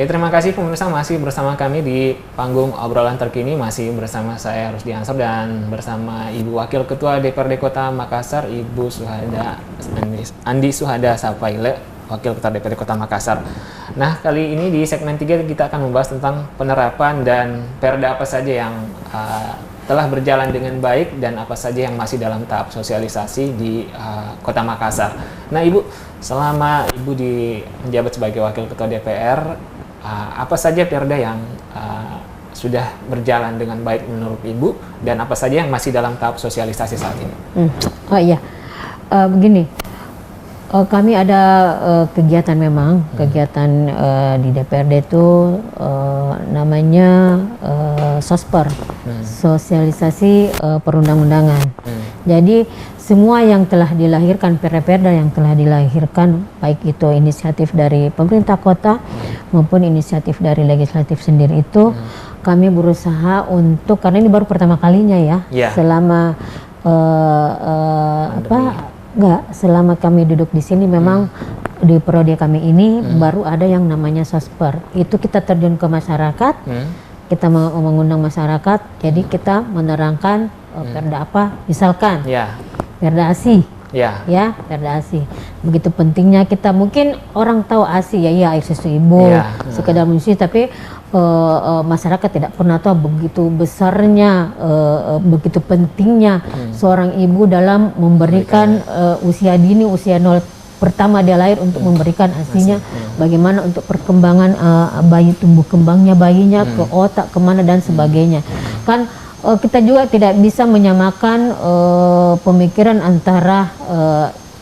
Oke, terima kasih pemirsa masih bersama kami di panggung obrolan terkini, masih bersama saya Rusdi Ansor dan bersama Ibu Wakil Ketua DPRD Kota Makassar, Ibu Andi Suhada Sapaile, Wakil Ketua DPRD Kota Makassar. Nah, kali ini di segmen 3 kita akan membahas tentang penerapan dan perda apa saja yang telah berjalan dengan baik dan apa saja yang masih dalam tahap sosialisasi di Kota Makassar. Nah, Ibu, selama Ibu menjabat sebagai Wakil Ketua DPR, apa saja perda yang sudah berjalan dengan baik menurut Ibu dan apa saja yang masih dalam tahap sosialisasi saat ini? Oh iya, begini, kami ada kegiatan memang, kegiatan di DPRD itu namanya Sosper, sosialisasi perundang-undangan. Jadi semua yang telah dilahirkan, perda-perda yang telah dilahirkan, baik itu inisiatif dari pemerintah kota maupun inisiatif dari legislatif sendiri itu, kami berusaha untuk, karena ini baru pertama kalinya ya, selama selama kami duduk di sini memang di periode kami ini baru ada yang namanya Sosper. Itu kita terjun ke masyarakat, kita mengundang masyarakat, jadi kita menerangkan perda apa, misalkan perda ASI, ya perda ASI. Begitu pentingnya kita, mungkin orang tahu ASI ya air susu ibu, sekedar menyusui, tapi masyarakat tidak pernah tahu begitu besarnya, begitu pentingnya seorang ibu dalam memberikan usia dini, usia 0 pertama dia lahir untuk memberikan ASI-nya, bagaimana untuk perkembangan bayi, tumbuh kembangnya bayinya, ke otak, kemana dan sebagainya. Kan kita juga tidak bisa menyamakan pemikiran antara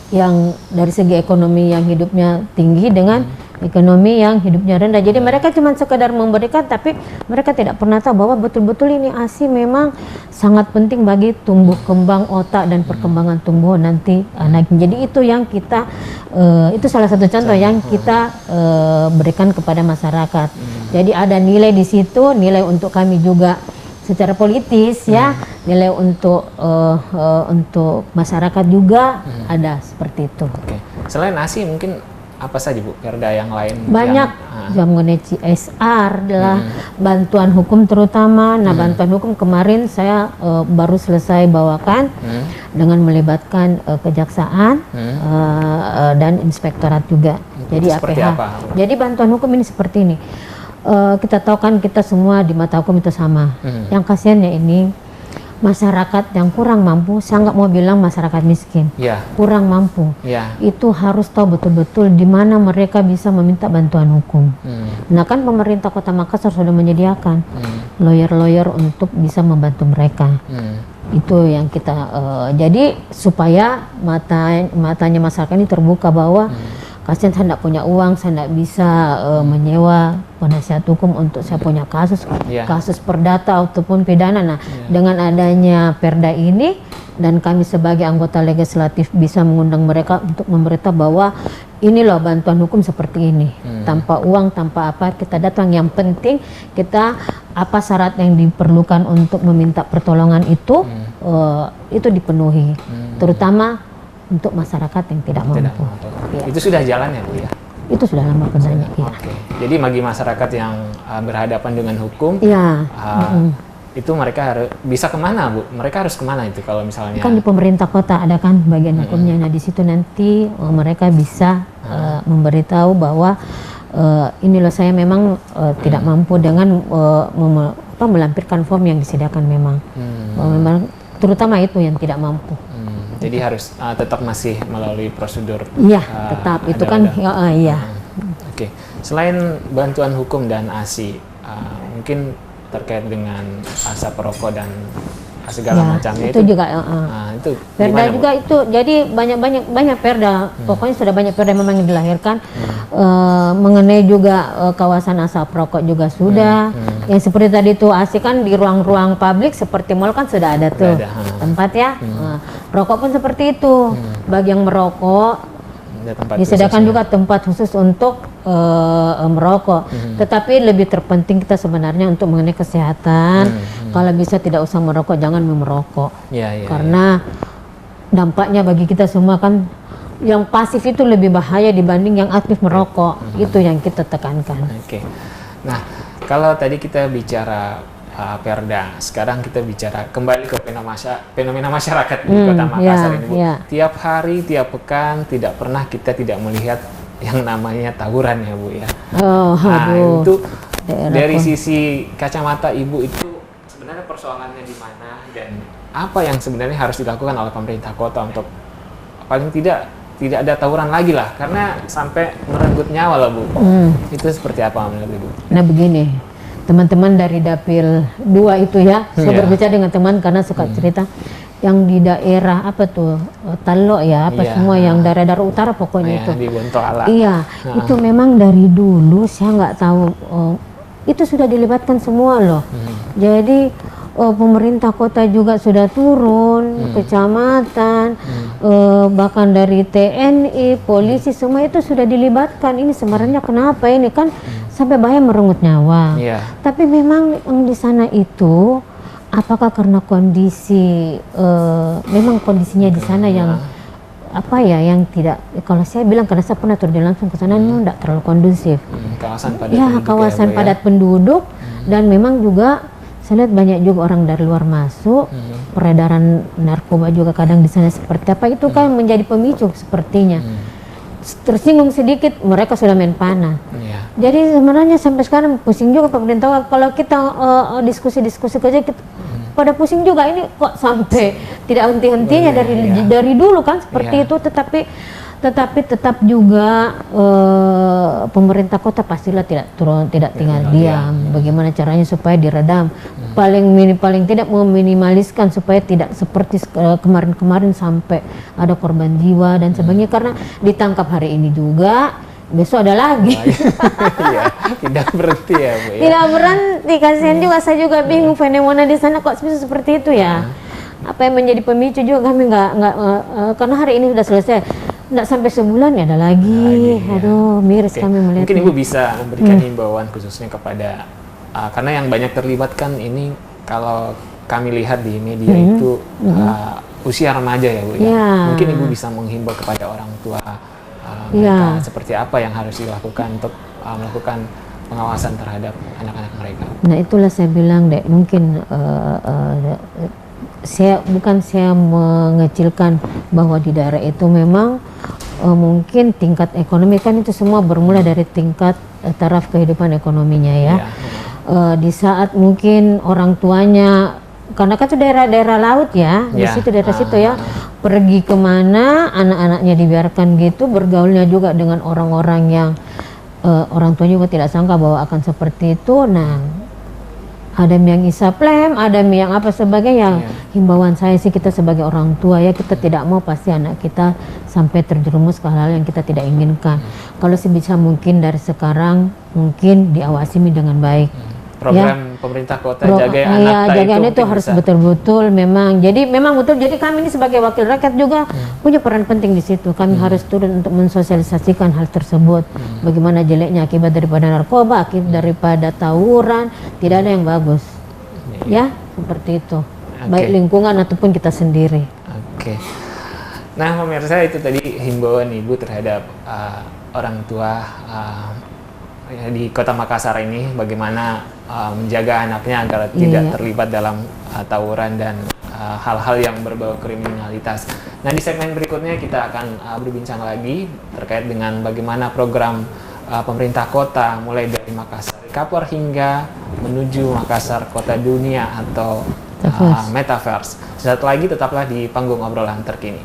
yang dari segi ekonomi yang hidupnya tinggi dengan ekonomi yang hidupnya rendah. Jadi mereka cuma sekedar memberikan, tapi mereka tidak pernah tahu bahwa betul-betul ini ASI memang sangat penting bagi tumbuh kembang otak dan perkembangan tumbuh nanti anak. Jadi itu yang kita, itu salah satu contoh yang kita berikan kepada masyarakat. Jadi ada nilai di situ, nilai untuk kami juga secara politis ya, nilai untuk masyarakat juga ada seperti itu. Oke. Selain ASI mungkin apa saja Bu perda yang lain? Banyak yang mengenai CSR adalah bantuan hukum terutama. Nah, bantuan hukum kemarin saya baru selesai bawakan dengan melibatkan kejaksaan dan inspektorat juga. Jadi APH. Jadi bantuan hukum ini seperti ini. Kita tahu kan kita semua di mata hukum itu sama. Yang kasihannya ini masyarakat yang kurang mampu, saya nggak mau bilang masyarakat miskin, kurang mampu, itu harus tahu betul-betul di mana mereka bisa meminta bantuan hukum. Nah kan pemerintah Kota Makassar sudah menyediakan lawyer-lawyer untuk bisa membantu mereka. Itu yang kita, jadi supaya matanya masyarakat ini terbuka bahwa kasihan saya tidak punya uang, saya tidak bisa menyewa penasihat hukum untuk saya punya kasus perdata ataupun pidana. Nah, dengan adanya perda ini dan kami sebagai anggota legislatif bisa mengundang mereka untuk memberitahu bahwa ini loh bantuan hukum seperti ini, tanpa uang, tanpa apa, kita datang. Yang penting kita apa syarat yang diperlukan untuk meminta pertolongan itu dipenuhi, terutama untuk masyarakat yang tidak mampu. Ya. Itu sudah jalan ya Bu ya? Itu sudah lama kerjanya. Oke. Jadi bagi masyarakat yang berhadapan dengan hukum, itu mereka harus bisa kemana Bu? Mereka harus kemana itu kalau misalnya? Kan di pemerintah kota ada kan bagian hukumnya. Nah di situ nanti mereka bisa memberitahu bahwa ini loh saya memang tidak mampu dengan melampirkan form yang disediakan memang. Memang terutama itu yang tidak mampu. Jadi harus tetap masih melalui prosedur. Iya, tetap itu kan. Oke. Selain bantuan hukum dan ASI, mungkin terkait dengan asap rokok dan segala macamnya itu juga. Itu perda gimana, juga Bu? Itu jadi banyak perda. Pokoknya sudah banyak perda memang yang dilahirkan. Mengenai juga kawasan asap rokok juga sudah. Yang seperti tadi tuh ASI kan di ruang-ruang publik seperti mal kan sudah ada tuh tempat ya. Rokok pun seperti itu. Bagi yang merokok disediakan juga tempat khusus untuk merokok. Tetapi lebih terpenting kita sebenarnya untuk mengenai kesehatan. Kalau bisa tidak usah merokok, jangan merokok. Karena dampaknya bagi kita semua kan yang pasif itu lebih bahaya dibanding yang aktif merokok. Itu yang kita tekankan. Oke. Nah, kalau tadi kita bicara Perda, sekarang kita bicara kembali ke fenomena masyarakat di Kota Makassar ini, Bu. Tiap hari, tiap pekan, tidak pernah kita tidak melihat yang namanya tawuran ya, Bu ya. Itu dari sisi kacamata Ibu itu sebenarnya persoalannya di mana dan apa yang sebenarnya harus dilakukan oleh pemerintah kota untuk paling tidak ada tawuran lagi lah, karena sampai merenggut nyawa lah, Bu. Itu seperti apa menurut Ibu? Nah begini, teman-teman dari Dapil 2 itu ya, saya berbicara dengan teman karena suka cerita yang di daerah apa tuh Talo ya, apa semua yang daerah utara pokoknya itu. Di Bontoala. Iya, itu memang dari dulu saya nggak tahu, itu sudah dilibatkan semua loh. Jadi pemerintah kota juga sudah turun, kecamatan, bahkan dari TNI, polisi, semua itu sudah dilibatkan. Ini sebenarnya kenapa ini kan sampai bahaya merenggut nyawa. Tapi memang yang di sana itu, apakah karena kondisi, memang kondisinya di sana yang apa ya, yang tidak, kalau saya bilang karena saya pernah terjun langsung ke sana, memang tidak terlalu kondusif. Kawasan padat penduduk, kawasan padat penduduk, dan memang juga saya lihat banyak juga orang dari luar masuk, peredaran narkoba juga kadang di sana seperti apa, itu kan menjadi pemicu sepertinya. Tersinggung sedikit mereka sudah main panah. Jadi sebenarnya sampai sekarang pusing juga pemerintah, kalau kita diskusi-diskusi aja kita pada pusing juga, ini kok sampai tidak henti-hentinya dari dulu kan seperti itu, tetapi tetap juga pemerintah kota pastilah tidak tinggal diam. Bagaimana caranya supaya diredam? Paling tidak meminimaliskan supaya tidak seperti kemarin-kemarin sampai ada korban jiwa dan sebagainya, karena ditangkap hari ini juga, besok ada lagi. Tidak berhenti ya, Bu ya. Tidak berhenti, kasihan juga, saya juga bingung fenomena di sana kok bisa seperti itu ya. Apa yang menjadi pemicu juga kami nggak karena hari ini sudah selesai. Nggak sampai sebulan ya ada lagi. Aduh, miris kami melihat. Mungkin Ibu bisa memberikan himbauan khususnya kepada karena yang banyak terlibat kan ini, kalau kami lihat di media itu usia remaja ya, Bu ya. Mungkin Ibu bisa menghimbau kepada orang tua mereka seperti apa yang harus dilakukan untuk melakukan pengawasan terhadap anak-anak mereka. Nah, itulah saya bilang, Dek, mungkin saya mengecilkan bahwa di daerah itu memang mungkin tingkat ekonomi kan itu semua bermula dari tingkat taraf kehidupan ekonominya ya. Di saat mungkin orang tuanya, karena kan itu daerah-daerah laut ya, di situ daerah situ ya, pergi kemana anak-anaknya dibiarkan gitu, bergaulnya juga dengan orang-orang yang orang tuanya juga tidak sangka bahwa akan seperti itu. Nah, ada yang isaplem, ada yang apa sebagainya. Himbauan saya sih, kita sebagai orang tua ya, kita tidak mau pasti anak kita sampai terjerumus ke hal-hal yang kita tidak inginkan. Kalau sebisa mungkin dari sekarang mungkin diawasi dengan baik. Program pemerintah kota jaga anak itu harus betul-betul memang. Jadi memang betul. Jadi kami ini sebagai wakil rakyat juga punya peran penting di situ. Kami harus turun untuk mensosialisasikan hal tersebut. Bagaimana jeleknya akibat daripada narkoba, akibat daripada tawuran, tidak ada yang bagus. Ya, seperti itu. Baik lingkungan ataupun kita sendiri. Nah, pemirsa, itu tadi himbauan Ibu terhadap orang tua di Kota Makassar ini, bagaimana menjaga anaknya agar tidak terlibat dalam tawuran dan hal-hal yang berbau kriminalitas. Nah, di segmen berikutnya kita akan berbincang lagi terkait dengan bagaimana program pemerintah kota mulai dari Makassar Recover hingga menuju Makassar Kota Dunia atau Metaverse. Sesaat lagi tetaplah di panggung obrolan terkini.